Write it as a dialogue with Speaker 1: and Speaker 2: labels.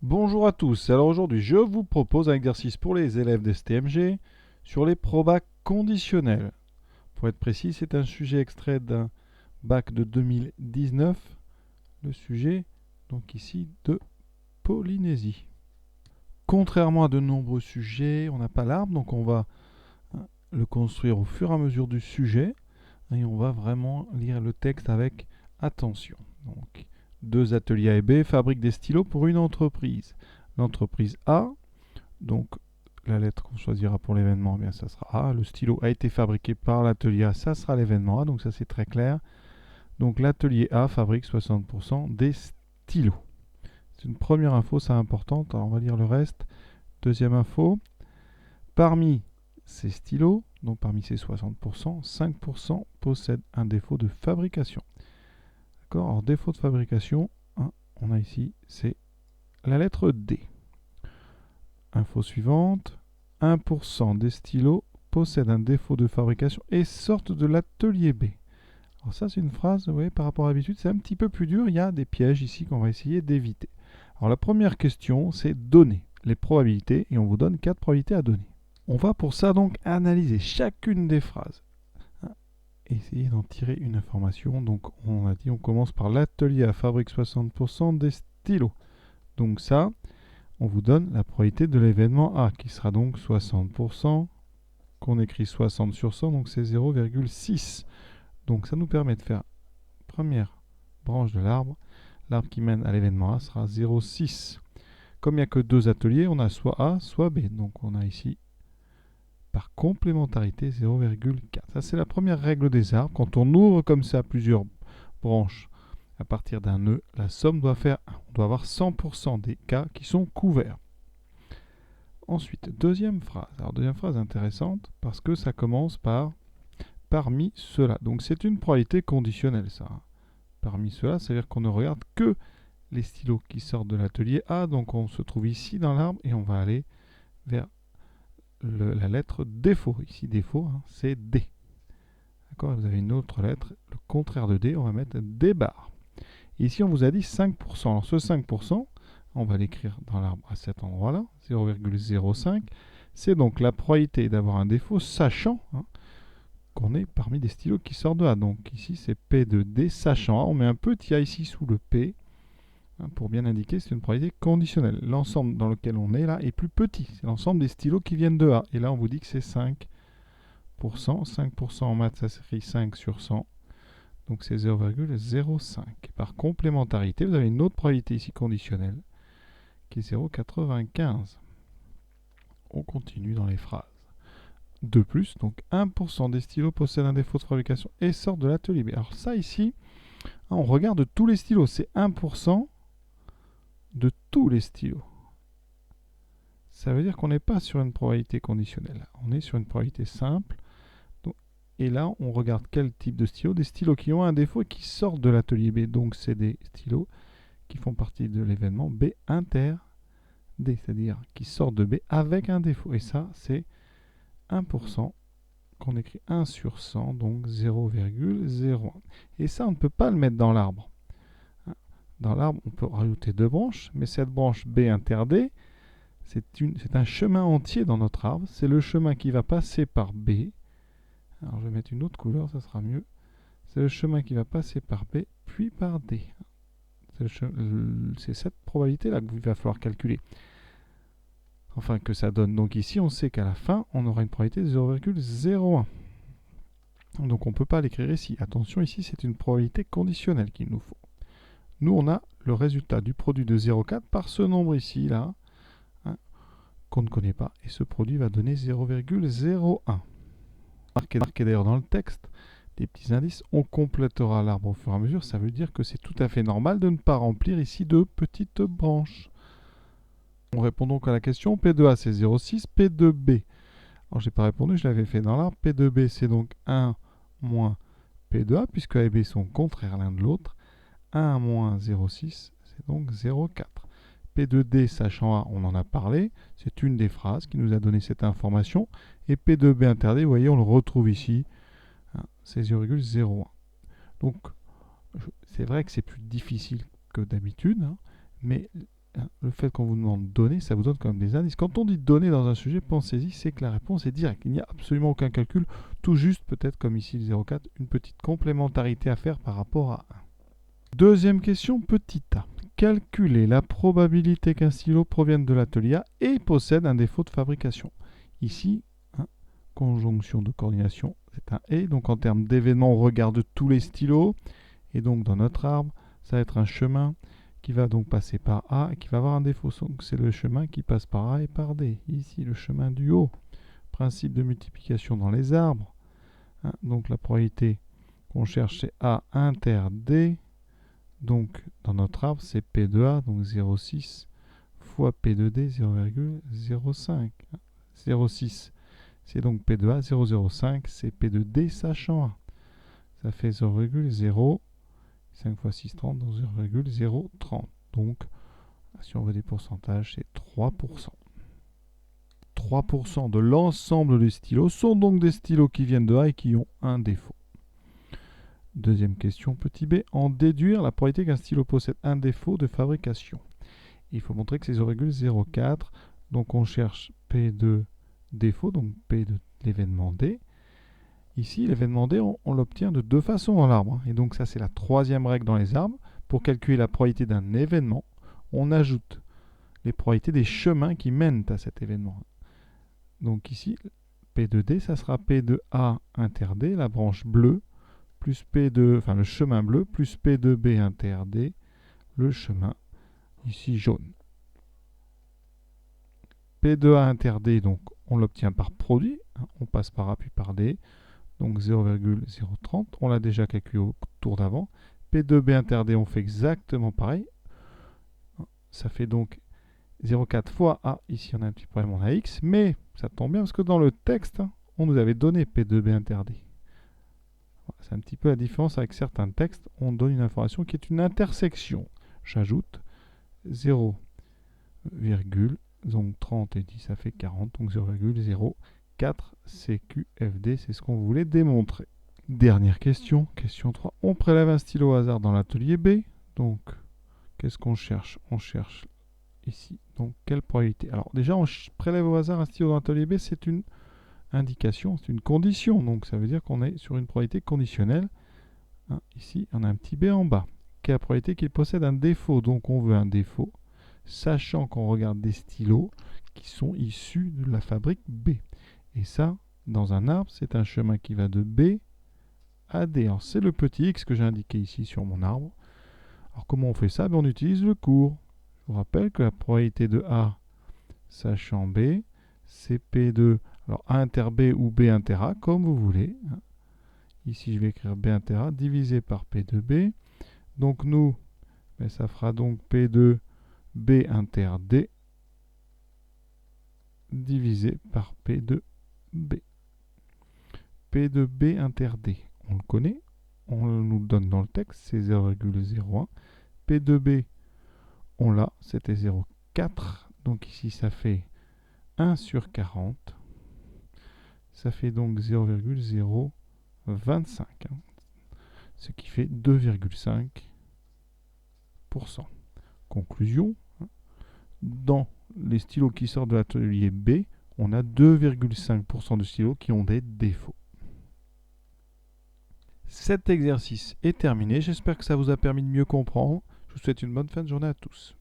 Speaker 1: Bonjour à tous, alors aujourd'hui je vous propose un exercice pour les élèves d'STMG sur les probas conditionnels. Pour être précis, c'est un sujet extrait d'un bac de 2019, le sujet donc ici de Polynésie. Contrairement à de nombreux sujets, on n'a pas l'arbre, donc on va le construire au fur et à mesure du sujet et on va vraiment lire le texte avec attention. Donc, deux ateliers A et B fabriquent des stylos pour une entreprise. L'entreprise A, donc la lettre qu'on choisira pour l'événement, eh bien ça sera A. Le stylo a été fabriqué par l'atelier A, ça sera l'événement A, donc ça c'est très clair. Donc l'atelier A fabrique 60% des stylos. C'est une première info, c'est importante. Alors on va lire le reste. Deuxième info, parmi ces stylos, donc parmi ces 60%, 5% possèdent un défaut de fabrication. D'accord. Alors défaut de fabrication, hein, on a ici, c'est la lettre D. Info suivante, 1% des stylos possèdent un défaut de fabrication et sortent de l'atelier B. Alors ça c'est une phrase, vous voyez, par rapport à l'habitude, c'est un petit peu plus dur, il y a des pièges ici qu'on va essayer d'éviter. Alors la première question, c'est donner les probabilités et on vous donne 4 probabilités à donner. On va pour ça donc analyser chacune des phrases. Essayer d'en tirer une information. Donc on a dit on commence par l'atelier A fabrique 60% des stylos. Donc ça, on vous donne la probabilité de l'événement A qui sera donc 60%, qu'on écrit 60 sur 100, donc c'est 0,6. Donc ça nous permet de faire première branche de l'arbre. L'arbre qui mène à l'événement A sera 0,6. Comme il n'y a que deux ateliers, on a soit A, soit B. Donc on a ici par complémentarité 0,4. Ça c'est la première règle des arbres. Quand on ouvre comme ça plusieurs branches à partir d'un nœud, la somme doit faire 1. On doit avoir 100% des cas qui sont couverts. Ensuite, deuxième phrase. Alors deuxième phrase intéressante parce que ça commence par parmi ceux-là. Donc c'est une probabilité conditionnelle ça. Parmi ceux-là, c'est-à-dire qu'on ne regarde que les stylos qui sortent de l'atelier A. Donc on se trouve ici dans l'arbre et on va aller vers la lettre défaut. Ici défaut, hein, c'est D. D'accord. Vous avez une autre lettre, le contraire de D, on va mettre D bar. Ici on vous a dit 5%. Alors ce 5%, on va l'écrire dans l'arbre à cet endroit-là, 0,05. C'est donc la probabilité d'avoir un défaut, sachant qu'on est parmi des stylos qui sortent de A. Donc ici c'est P de D, sachant A. On met un petit A ici sous le P, pour bien indiquer, c'est une probabilité conditionnelle. L'ensemble dans lequel on est là est plus petit. C'est l'ensemble des stylos qui viennent de A. Et là on vous dit que c'est 5%. 5% en maths, ça s'écrit 5 sur 100. Donc c'est 0,05. Par complémentarité, vous avez une autre probabilité ici conditionnelle, qui est 0,95. On continue dans les phrases. De plus, donc 1% des stylos possèdent un défaut de fabrication et sortent de l'atelier B. Alors ça ici, on regarde tous les stylos, c'est 1% de tous les stylos. Ça veut dire qu'on n'est pas sur une probabilité conditionnelle, on est sur une probabilité simple. Et là, on regarde quel type de stylo. Des stylos qui ont un défaut et qui sortent de l'atelier B. Donc c'est des stylos qui font partie de l'événement B inter D, c'est-à-dire qui sortent de B avec un défaut. Et ça, c'est 1%, qu'on écrit 1 sur 100, donc 0,01. Et ça, on ne peut pas le mettre dans l'arbre. Dans l'arbre, on peut rajouter deux branches, mais cette branche B inter D, c'est un chemin entier dans notre arbre. C'est le chemin qui va passer par B. Alors je vais mettre une autre couleur, ça sera mieux. C'est le chemin qui va passer par B, puis par D. C'est cette probabilité-là qu'il va falloir calculer. Enfin, que ça donne. Donc ici, on sait qu'à la fin, on aura une probabilité de 0,01. Donc on ne peut pas l'écrire ici. Attention, ici, c'est une probabilité conditionnelle qu'il nous faut. Nous, on a le résultat du produit de 0,4 par ce nombre ici, là, qu'on ne connaît pas. Et ce produit va donner 0,01. Marqué d'ailleurs dans le texte, des petits indices, on complétera l'arbre au fur et à mesure. Ça veut dire que c'est tout à fait normal de ne pas remplir ici de petites branches. On répond donc à la question. P de A c'est 0,6, P de B. Alors j'ai pas répondu, je l'avais fait dans l'arbre. P de B c'est donc 1 moins P de A, puisque A et B sont contraires l'un de l'autre. 1 moins 0,6, c'est donc 0,4. P de D, sachant A, on en a parlé. C'est une des phrases qui nous a donné cette information. Et P de B interdit, vous voyez, on le retrouve ici. C'est 0,01. Donc, c'est vrai que c'est plus difficile que d'habitude, mais le fait qu'on vous demande donner, ça vous donne quand même des indices. Quand on dit donner dans un sujet, pensez-y, c'est que la réponse est directe. Il n'y a absolument aucun calcul, tout juste peut-être comme ici le 0,4, une petite complémentarité à faire par rapport à 1. Deuxième question, petit a. Calculer la probabilité qu'un stylo provienne de l'atelier A et possède un défaut de fabrication. Ici, conjonction de coordination, c'est un et. Donc en termes d'événements, on regarde tous les stylos. Et donc dans notre arbre, ça va être un chemin qui va donc passer par A et qui va avoir un défaut. Donc c'est le chemin qui passe par A et par D. Ici, le chemin du haut. Principe de multiplication dans les arbres. Donc la probabilité qu'on cherche, c'est A inter D. Donc dans notre arbre, c'est P de A, donc 0,6 fois P de D, 0,05. 0,6, c'est donc P de A, 0,05, c'est P de D sachant A. Ça fait 0,0. 5 fois 6, 30, donc 0,030. Donc, si on veut des pourcentages, c'est 3%. 3% de l'ensemble des stylos sont donc des stylos qui viennent de A et qui ont un défaut. Deuxième question, petit b. En déduire la probabilité qu'un stylo possède un défaut de fabrication. Il faut montrer que c'est 0,04. Donc, on cherche P de défaut, donc P de l'événement D. Ici, l'événement D, on l'obtient de deux façons dans l'arbre. Et donc ça, c'est la troisième règle dans les arbres. Pour calculer la probabilité d'un événement, on ajoute les probabilités des chemins qui mènent à cet événement. Donc ici, P de D, ça sera P de A inter D, la branche bleue, plus P de, enfin le chemin bleu, plus P de B inter D, le chemin ici jaune. P de A inter D, donc on l'obtient par produit. On passe par A puis par D. Donc 0,030, on l'a déjà calculé au tour d'avant. P2B inter D, on fait exactement pareil. Ça fait donc 0,4 fois A. Ici, on a un petit problème, on a X. Mais ça tombe bien parce que dans le texte, on nous avait donné P2B inter D. C'est un petit peu la différence avec certains textes. On donne une information qui est une intersection. J'ajoute 0, donc 30 et 10, ça fait 40. Donc 0,0. 4 CQFD, c'est ce qu'on voulait démontrer. Dernière question, question 3. On prélève un stylo au hasard dans l'atelier B. Donc, qu'est-ce qu'on cherche? On cherche ici, donc, quelle probabilité? Alors, déjà, on prélève au hasard un stylo dans l'atelier B, c'est une indication, c'est une condition. Donc, ça veut dire qu'on est sur une probabilité conditionnelle. Ici, on a un petit B en bas. Quelle est la probabilité qu'il possède un défaut? Donc, on veut un défaut, sachant qu'on regarde des stylos qui sont issus de la fabrique B. Et ça, dans un arbre, c'est un chemin qui va de B à D. Alors, c'est le petit x que j'ai indiqué ici sur mon arbre. Alors, comment on fait ça? On utilise le cours. Je vous rappelle que la probabilité de A, sachant B, c'est P de... Alors, A inter B ou B inter A, comme vous voulez. Ici, je vais écrire B inter A divisé par P de B. Donc, nous, ça fera donc P de B inter D divisé par P de B. P de B inter D, on le connaît, on nous le donne dans le texte, c'est 0,01. P de B, on l'a, c'était 0,4. Donc ici, ça fait 1 sur 40. Ça fait donc 0,025. Ce qui fait 2,5%. Conclusion, dans les stylos qui sortent de l'atelier B, on a 2,5% de stylos qui ont des défauts. Cet exercice est terminé. J'espère que ça vous a permis de mieux comprendre. Je vous souhaite une bonne fin de journée à tous.